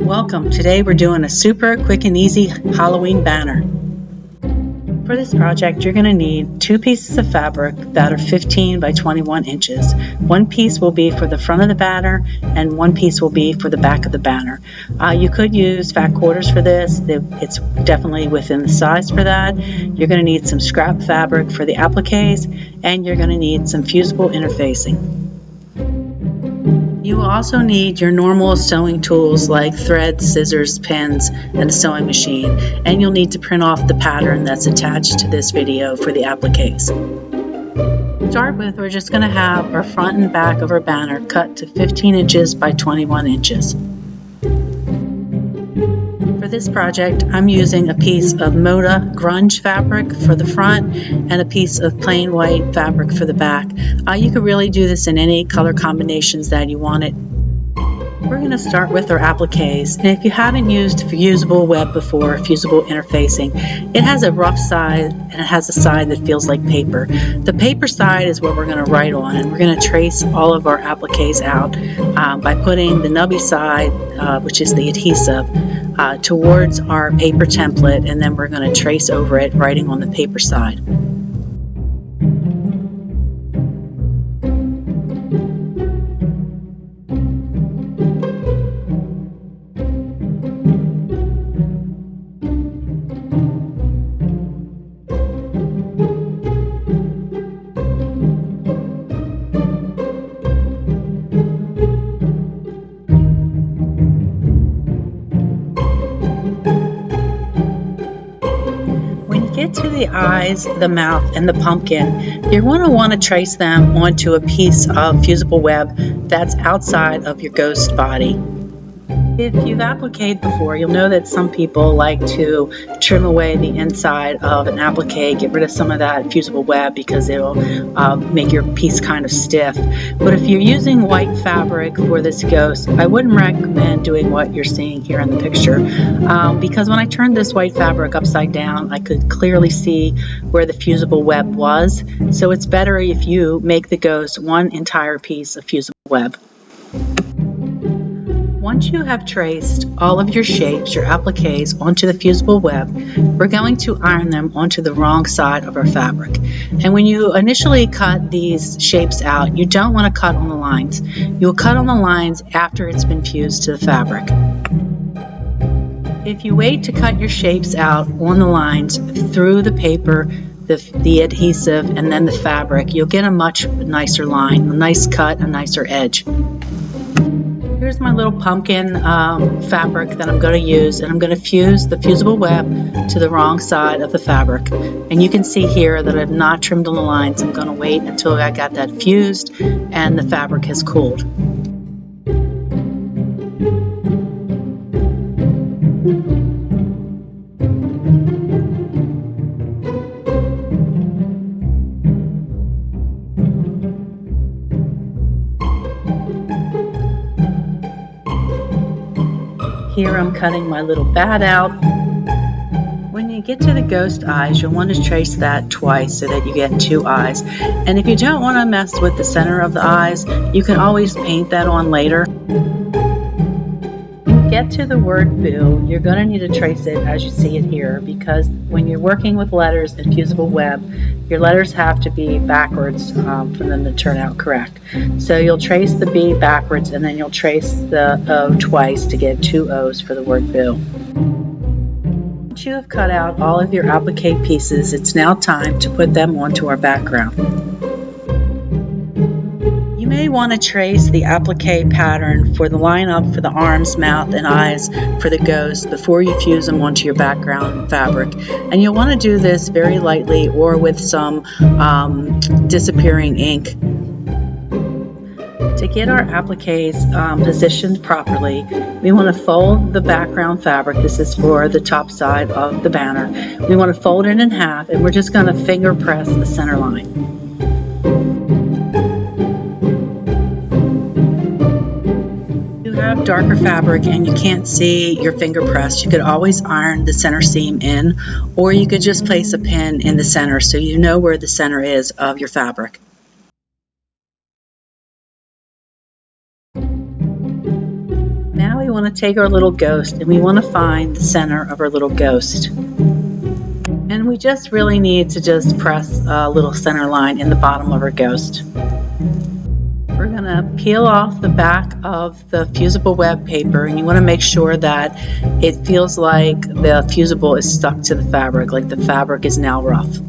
Welcome. Today we're doing a super quick and easy Halloween banner. For this project you're going to need 2 pieces of fabric that are 15 by 21 inches. One piece will be for the front of the banner and one piece will be for the back of the banner. You could use fat quarters for this. It's definitely within the size for that. You're going to need some scrap fabric for the appliques and you're going to need some fusible interfacing. You will also need your normal sewing tools like thread, scissors, pins, and a sewing machine, and you'll need to print off the pattern that's attached to this video for the appliques. To start with, we're just going to have our front and back of our banner cut to 15 inches by 21 inches. For this project, I'm using a piece of Moda grunge fabric for the front and a piece of plain white fabric for the back. You could really do this in any color combinations that you want it. We're going to start with our appliques, and if you haven't used fusible web before, fusible interfacing, it has a rough side and it has a side that feels like paper. The paper side is what we're going to write on, and we're going to trace all of our appliques out by putting the nubby side, which is the adhesive, towards our paper template, and then we're going to trace over it, writing on the paper side. Get to the eyes, the mouth, and the pumpkin, you're going to want to trace them onto a piece of fusible web that's outside of your ghost body. If you've appliqued before, you'll know that some people like to trim away the inside of an applique, get rid of some of that fusible web because it'll make your piece kind of stiff. But if you're using white fabric for this ghost, I wouldn't recommend doing what you're seeing here in the picture because when I turned this white fabric upside down, I could clearly see where the fusible web was. So it's better if you make the ghost one entire piece of fusible web. Once you have traced all of your shapes, your appliques, onto the fusible web, we're going to iron them onto the wrong side of our fabric. And when you initially cut these shapes out, you don't want to cut on the lines. You'll cut on the lines after it's been fused to the fabric. If you wait to cut your shapes out on the lines through the paper, the adhesive, and then the fabric, you'll get a much nicer line, a nice cut, a nicer edge. Here's my little pumpkin fabric that I'm going to use, and I'm going to fuse the fusible web to the wrong side of the fabric. And you can see here that I've not trimmed on the lines. I'm going to wait until I got that fused and the fabric has cooled. Here I'm cutting my little bat out. When you get to the ghost eyes, you'll want to trace that twice so that you get 2 eyes. And if you don't want to mess with the center of the eyes, you can always paint that on later. When you get to the word boo, you're going to need to trace it as you see it here, because when you're working with letters in fusible web, your letters have to be backwards for them to turn out correct. So you'll trace the B backwards and then you'll trace the O twice to get 2 O's for the word boo. Once you have cut out all of your applique pieces, it's now time to put them onto our background. You may want to trace the applique pattern for the line-up for the arms, mouth, and eyes for the ghost before you fuse them onto your background fabric. And you'll want to do this very lightly or with some disappearing ink. To get our appliques positioned properly, we want to fold the background fabric. This is for the top side of the banner. We want to fold it in half, and we're just going to finger press the center line. Have darker fabric and you can't see your finger press, you could always iron the center seam in, or you could just place a pin in the center so you know where the center is of your fabric. Now we we want to take our little ghost and we want to find the center of our little ghost. And we just really need to just press a little center line in the bottom of our ghost. We're going to peel off the back of the fusible web paper, and you want to make sure that it feels like the fusible is stuck to the fabric, like the fabric is now rough.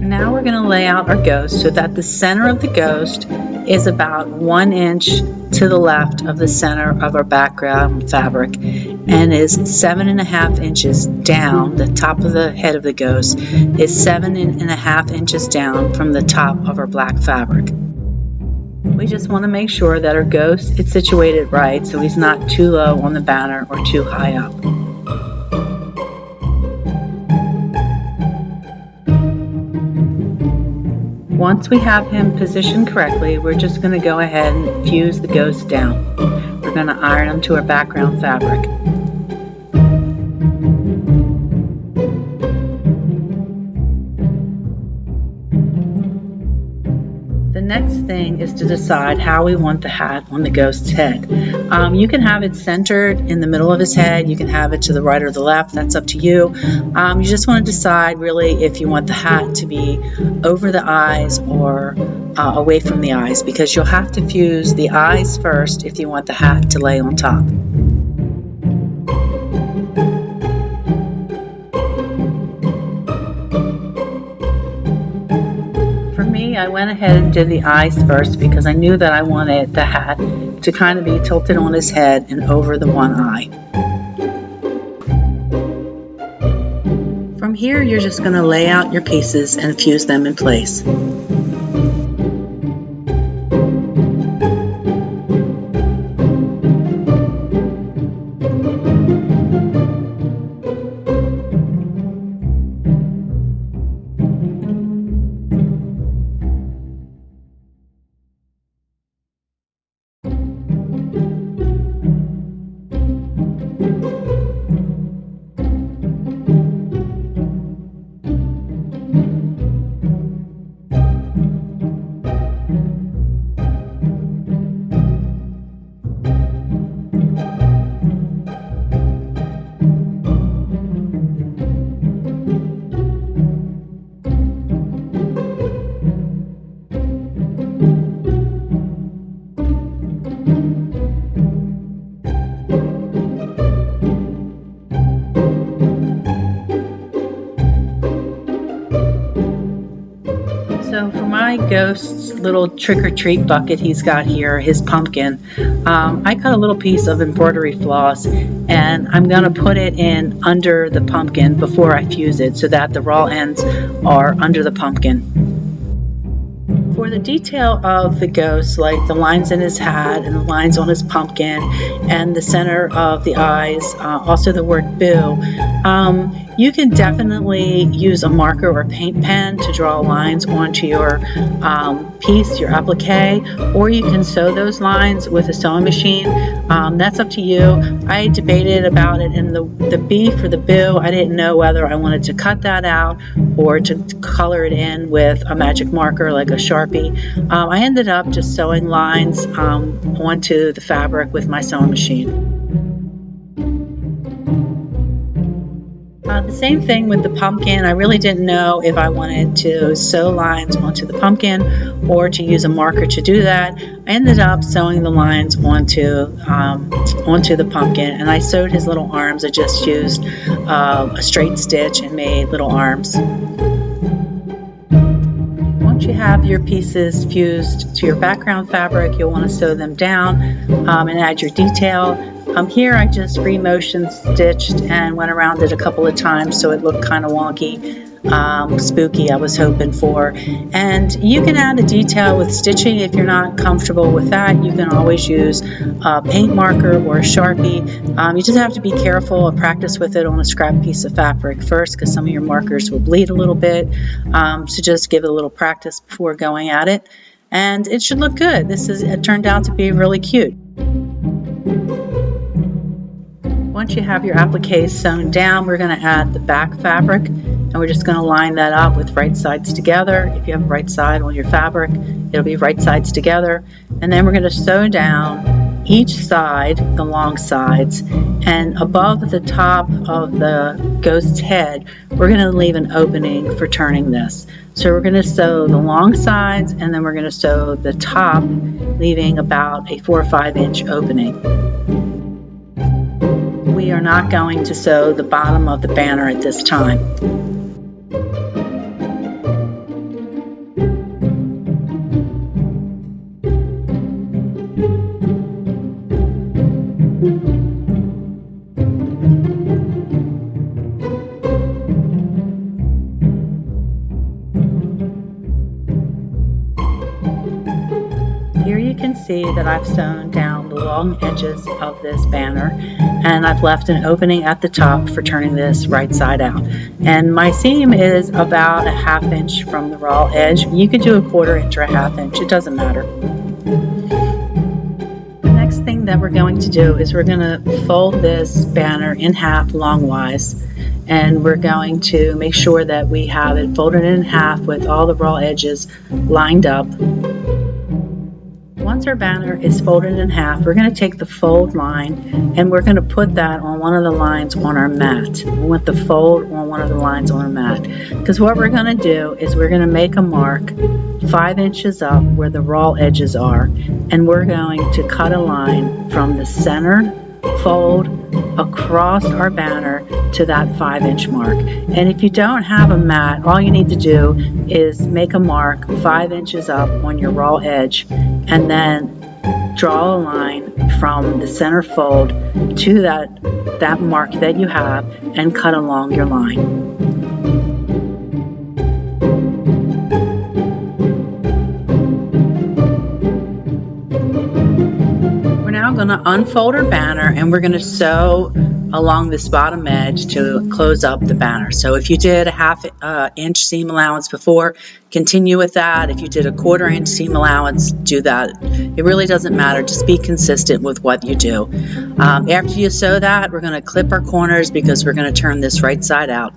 Now we're going to lay out our ghost so that the center of the ghost is about 1 inch to the left of the center of our background fabric and is 7.5 inches down. The top of the head of the ghost is 7.5 inches down from the top of our black fabric. We just want to make sure that our ghost is situated right so he's not too low on the banner or too high up. Once we have him positioned correctly, we're just going to go ahead and fuse the ghost down. We're going to iron him to our background fabric. The next thing is to decide how we want the hat on the ghost's head. You can have it centered in the middle of his head. You can have it to the right or the left. That's up to you. You just want to decide really if you want the hat to be over the eyes or away from the eyes, because you'll have to fuse the eyes first if you want the hat to lay on top. I went ahead and did the eyes first because I knew that I wanted the hat to kind of be tilted on his head and over the one eye. From here, you're just going to lay out your pieces and fuse them in place. So for my ghost's little trick-or-treat bucket he's got here, his pumpkin, I cut a little piece of embroidery floss and I'm going to put it in under the pumpkin before I fuse it so that the raw ends are under the pumpkin. For the detail of the ghost, like the lines in his hat and the lines on his pumpkin and the center of the eyes, also the word boo, you can definitely use a marker or paint pen to draw lines onto your piece, your applique, or you can sew those lines with a sewing machine. That's up to you. I debated about it, and the B for the boo, I didn't know whether I wanted to cut that out or to color it in with a magic marker like a Sharpie. I ended up just sewing lines onto the fabric with my sewing machine. The same thing with the pumpkin. I really didn't know if I wanted to sew lines onto the pumpkin or to use a marker to do that. I ended up sewing the lines onto the pumpkin, and I sewed his little arms. I just used a straight stitch and made little arms. Once you have your pieces fused to your background fabric, you'll want to sew them down and add your detail. Here I just free motion stitched and went around it a couple of times so it looked kind of wonky, spooky I was hoping for. And you can add a detail with stitching if you're not comfortable with that. You can always use a paint marker or a Sharpie. You just have to be careful and practice with it on a scrap piece of fabric first, because some of your markers will bleed a little bit. So just give it a little practice before going at it. And it should look good. It turned out to be really cute. Once you have your appliques sewn down, we're going to add the back fabric, and we're just going to line that up with right sides together. If you have a right side on your fabric, it'll be right sides together. And then we're going to sew down each side, the long sides, and above the top of the ghost's head, we're going to leave an opening for turning this. So we're going to sew the long sides, and then we're going to sew the top, leaving about a 4 or 5 inch opening. We are not going to sew the bottom of the banner at this time. Here you can see that I've sewn down the long edges of this banner, and I've left an opening at the top for turning this right side out. And my seam is about a 1/2 inch from the raw edge. You could do a 1/4 inch or a 1/2 inch, it doesn't matter. The next thing that we're going to do is we're going to fold this banner in half longwise, and we're going to make sure that we have it folded in half with all the raw edges lined up. Once our banner is folded in half, we're going to take the fold line and we're going to put that on one of the lines on our mat. We want the fold on one of the lines on our mat, because what we're going to do is we're going to make a mark 5 inches up where the raw edges are, and we're going to cut a line from the center fold across our banner to that 5 inch mark. And if you don't have a mat, all you need to do is make a mark 5 inches up on your raw edge, and then draw a line from the center fold to that mark that you have, and cut along your line. We're now going to unfold our banner, and we're going to sew along this bottom edge to close up the banner. So if you did a 1/2 inch seam allowance before, continue with that. If you did a 1/4 inch seam allowance, do that. It really doesn't matter. Just be consistent with what you do. After you sew that, we're going to clip our corners because we're going to turn this right side out.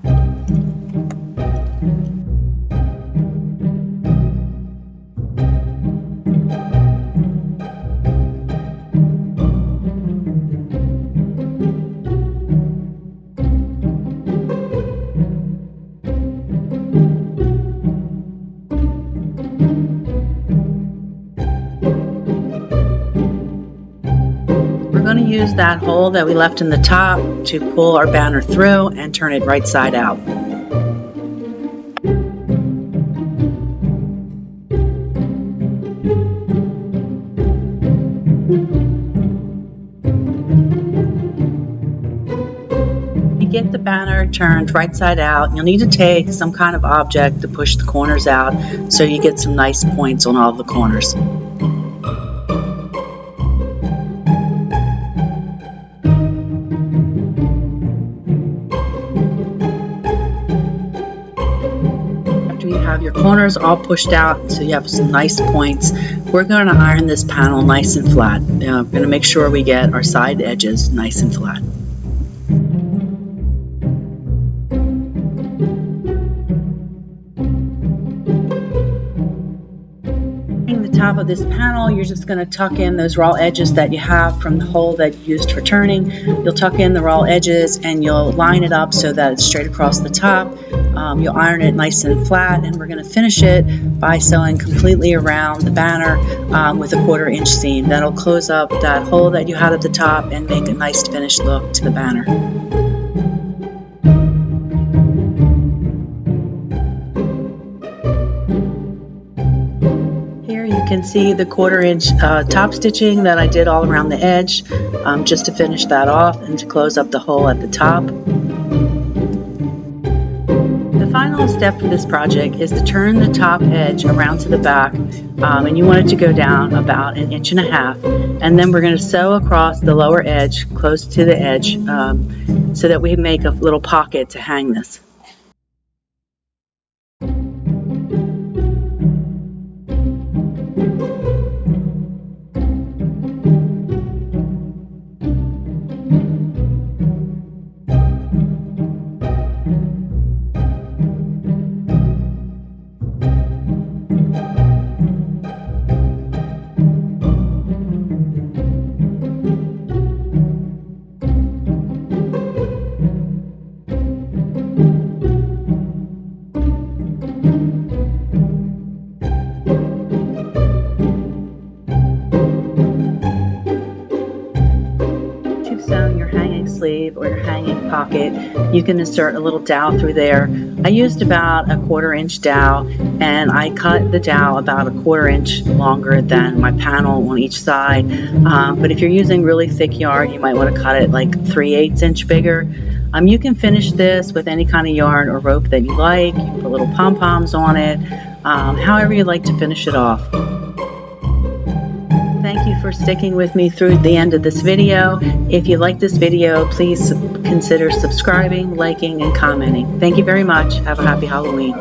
We're going to use that hole that we left in the top to pull our banner through and turn it right side out. You get the banner turned right side out, you'll need to take some kind of object to push the corners out so you get some nice points on all the corners. You have your corners all pushed out so you have some nice points. We're going to iron this panel nice and flat. We're going to make sure we get our side edges nice and flat. The top of this panel, you're just going to tuck in those raw edges that you have from the hole that you used for turning. You'll tuck in the raw edges and you'll line it up so that it's straight across the top. You'll iron it nice and flat, and we're going to finish it by sewing completely around the banner with a 1/4 inch seam. That'll close up that hole that you had at the top and make a nice finished look to the banner. You can see the 1/4 inch top stitching that I did all around the edge just to finish that off and to close up the hole at the top. The final step for this project is to turn the top edge around to the back, and you want it to go down about 1.5 inches, and then we're going to sew across the lower edge close to the edge so that we make a little pocket to hang this. you've sewn your hanging sleeve or your hanging pocket, you can insert a little dowel through there. I used about a 1/4 inch dowel, and I cut the dowel about a 1/4 inch longer than my panel on each side. But if you're using really thick yarn, you might want to cut it like 3/8 inch bigger. You can finish this with any kind of yarn or rope that you like. You can put little pom-poms on it, however you like to finish it off. Thank you for sticking with me through the end of this video. If you like this video, please consider subscribing, liking, and commenting. Thank you very much. Have a happy Halloween.